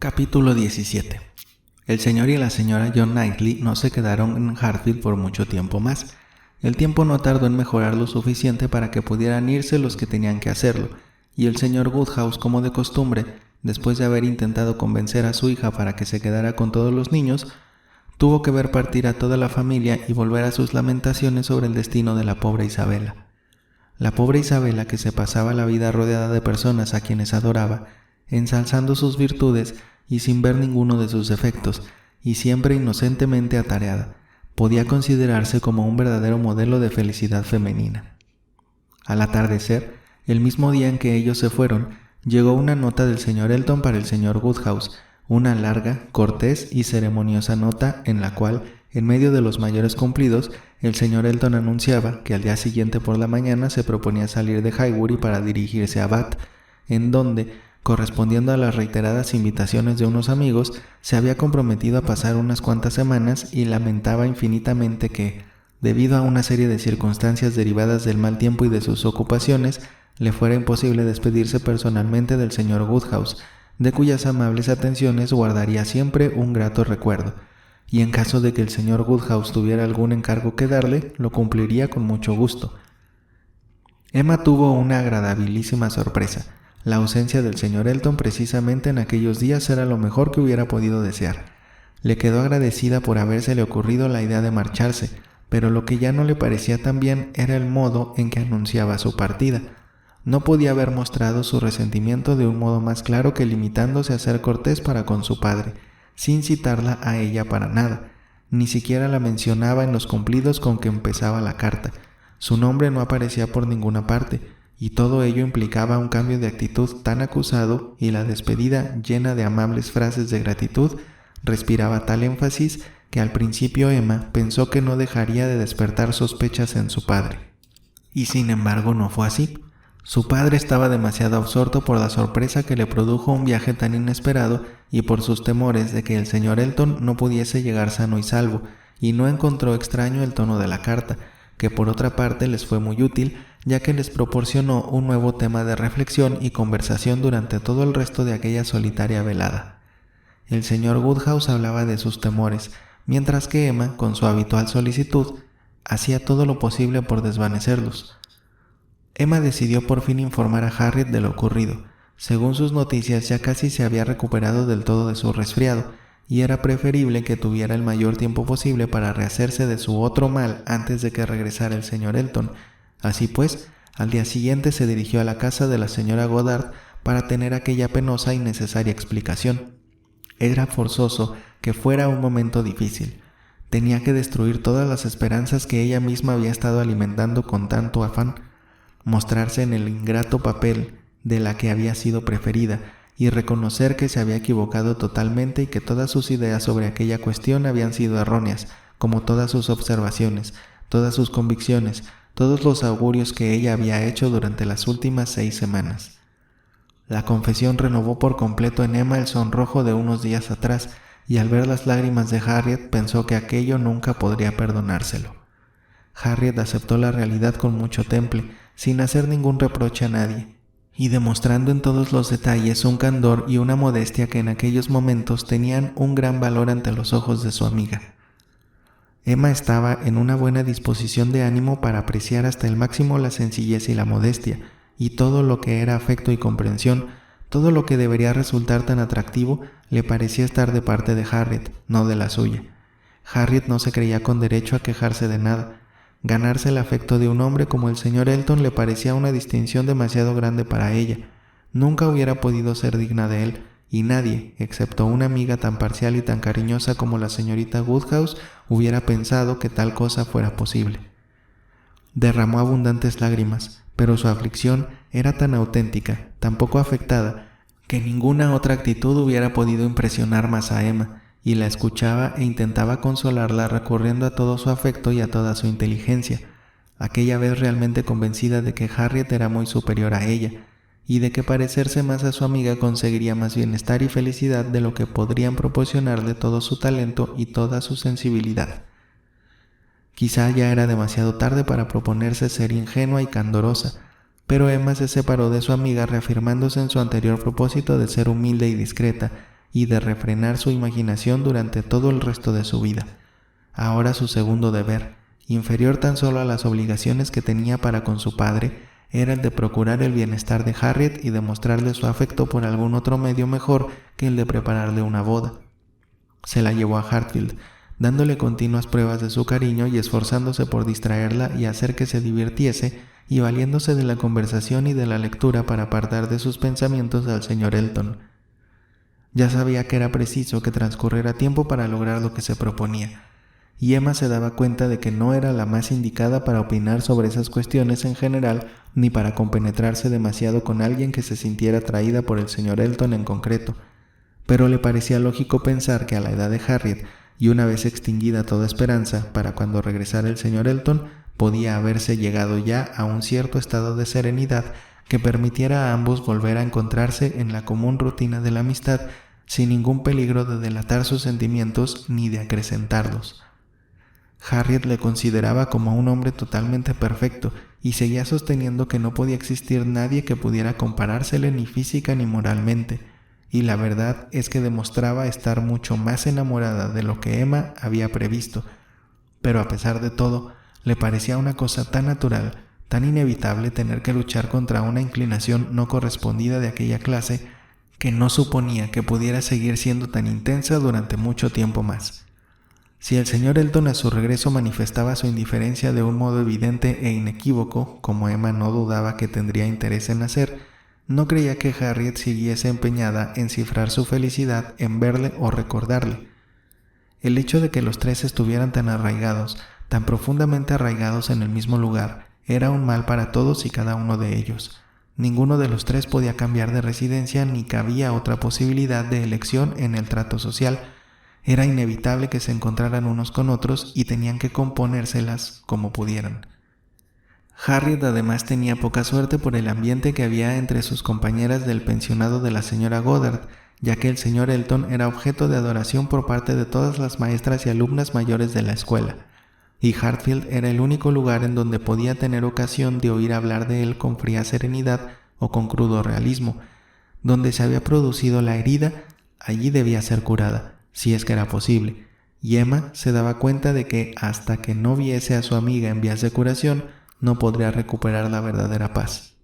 Capítulo 17. El señor y la señora John Knightley no se quedaron en Hartfield por mucho tiempo más. El tiempo no tardó en mejorar lo suficiente para que pudieran irse los que tenían que hacerlo, y el señor Woodhouse, como de costumbre, después de haber intentado convencer a su hija para que se quedara con todos los niños, tuvo que ver partir a toda la familia y volver a sus lamentaciones sobre el destino de la pobre Isabela. La pobre Isabela, que se pasaba la vida rodeada de personas a quienes adoraba, ensalzando sus virtudes y sin ver ninguno de sus defectos, y siempre inocentemente atareada, podía considerarse como un verdadero modelo de felicidad femenina. Al atardecer, el mismo día en que ellos se fueron, llegó una nota del señor Elton para el señor Woodhouse, una larga, cortés y ceremoniosa nota en la cual, en medio de los mayores cumplidos, el señor Elton anunciaba que al día siguiente por la mañana se proponía salir de Highbury para dirigirse a Bath, en donde, correspondiendo a las reiteradas invitaciones de unos amigos, se había comprometido a pasar unas cuantas semanas y lamentaba infinitamente que, debido a una serie de circunstancias derivadas del mal tiempo y de sus ocupaciones, le fuera imposible despedirse personalmente del señor Woodhouse, de cuyas amables atenciones guardaría siempre un grato recuerdo, y en caso de que el señor Woodhouse tuviera algún encargo que darle, lo cumpliría con mucho gusto. Emma tuvo una agradabilísima sorpresa. La ausencia del señor Elton precisamente en aquellos días era lo mejor que hubiera podido desear. Le quedó agradecida por habérsele ocurrido la idea de marcharse, pero lo que ya no le parecía tan bien era el modo en que anunciaba su partida. No podía haber mostrado su resentimiento de un modo más claro que limitándose a ser cortés para con su padre, sin citarla a ella para nada. Ni siquiera la mencionaba en los cumplidos con que empezaba la carta. Su nombre no aparecía por ninguna parte, y todo ello implicaba un cambio de actitud tan acusado, y la despedida, llena de amables frases de gratitud, respiraba tal énfasis que al principio Emma pensó que no dejaría de despertar sospechas en su padre. Y sin embargo no fue así. Su padre estaba demasiado absorto por la sorpresa que le produjo un viaje tan inesperado y por sus temores de que el señor Elton no pudiese llegar sano y salvo, y no encontró extraño el tono de la carta, que por otra parte les fue muy útil, ya que les proporcionó un nuevo tema de reflexión y conversación durante todo el resto de aquella solitaria velada. El señor Woodhouse hablaba de sus temores, mientras que Emma, con su habitual solicitud, hacía todo lo posible por desvanecerlos. Emma decidió por fin informar a Harriet de lo ocurrido. Según sus noticias, ya casi se había recuperado del todo de su resfriado, y era preferible que tuviera el mayor tiempo posible para rehacerse de su otro mal antes de que regresara el señor Elton. Así pues, al día siguiente se dirigió a la casa de la señora Goddard para tener aquella penosa y necesaria explicación. Era forzoso que fuera un momento difícil. Tenía que destruir todas las esperanzas que ella misma había estado alimentando con tanto afán, mostrarse en el ingrato papel de la que había sido preferida y reconocer que se había equivocado totalmente y que todas sus ideas sobre aquella cuestión habían sido erróneas, como todas sus observaciones, todas sus convicciones, todos los augurios que ella había hecho durante las últimas 6 semanas. La confesión renovó por completo en Emma el sonrojo de unos días atrás, y al ver las lágrimas de Harriet pensó que aquello nunca podría perdonárselo. Harriet aceptó la realidad con mucho temple, sin hacer ningún reproche a nadie, y demostrando en todos los detalles un candor y una modestia que en aquellos momentos tenían un gran valor ante los ojos de su amiga. Emma estaba en una buena disposición de ánimo para apreciar hasta el máximo la sencillez y la modestia, y todo lo que era afecto y comprensión, todo lo que debería resultar tan atractivo, le parecía estar de parte de Harriet, no de la suya. Harriet no se creía con derecho a quejarse de nada. Ganarse el afecto de un hombre como el señor Elton le parecía una distinción demasiado grande para ella. Nunca hubiera podido ser digna de él, y nadie, excepto una amiga tan parcial y tan cariñosa como la señorita Woodhouse, hubiera pensado que tal cosa fuera posible. Derramó abundantes lágrimas, pero su aflicción era tan auténtica, tan poco afectada, que ninguna otra actitud hubiera podido impresionar más a Emma, y la escuchaba e intentaba consolarla recurriendo a todo su afecto y a toda su inteligencia, aquella vez realmente convencida de que Harriet era muy superior a ella, y de que parecerse más a su amiga conseguiría más bienestar y felicidad de lo que podrían proporcionarle todo su talento y toda su sensibilidad. Quizá ya era demasiado tarde para proponerse ser ingenua y candorosa, pero Emma se separó de su amiga reafirmándose en su anterior propósito de ser humilde y discreta, y de refrenar su imaginación durante todo el resto de su vida. Ahora su segundo deber, inferior tan solo a las obligaciones que tenía para con su padre, era el de procurar el bienestar de Harriet y demostrarle su afecto por algún otro medio mejor que el de prepararle una boda. Se la llevó a Hartfield, dándole continuas pruebas de su cariño y esforzándose por distraerla y hacer que se divirtiese, y valiéndose de la conversación y de la lectura para apartar de sus pensamientos al señor Elton. Ya sabía que era preciso que transcurriera tiempo para lograr lo que se proponía, y Emma se daba cuenta de que no era la más indicada para opinar sobre esas cuestiones en general, ni para compenetrarse demasiado con alguien que se sintiera atraída por el señor Elton en concreto, pero le parecía lógico pensar que a la edad de Harriet, y una vez extinguida toda esperanza, para cuando regresara el señor Elton, podía haberse llegado ya a un cierto estado de serenidad que permitiera a ambos volver a encontrarse en la común rutina de la amistad, sin ningún peligro de delatar sus sentimientos ni de acrecentarlos. Harriet le consideraba como un hombre totalmente perfecto y seguía sosteniendo que no podía existir nadie que pudiera comparársele ni física ni moralmente, y la verdad es que demostraba estar mucho más enamorada de lo que Emma había previsto, pero a pesar de todo, le parecía una cosa tan natural, tan inevitable tener que luchar contra una inclinación no correspondida de aquella clase, que no suponía que pudiera seguir siendo tan intensa durante mucho tiempo más. Si el señor Elton a su regreso manifestaba su indiferencia de un modo evidente e inequívoco, como Emma no dudaba que tendría interés en hacer, no creía que Harriet siguiese empeñada en cifrar su felicidad en verle o recordarle. El hecho de que los tres estuvieran tan arraigados, tan profundamente arraigados en el mismo lugar, era un mal para todos y cada uno de ellos. Ninguno de los tres podía cambiar de residencia ni cabía otra posibilidad de elección en el trato social. Era inevitable que se encontraran unos con otros y tenían que componérselas como pudieran. Harriet además tenía poca suerte por el ambiente que había entre sus compañeras del pensionado de la señora Goddard, ya que el señor Elton era objeto de adoración por parte de todas las maestras y alumnas mayores de la escuela, y Hartfield era el único lugar en donde podía tener ocasión de oír hablar de él con fría serenidad o con crudo realismo. Donde se había producido la herida, allí debía ser curada, si es que era posible, y Emma se daba cuenta de que hasta que no viese a su amiga en vías de curación, no podría recuperar la verdadera paz.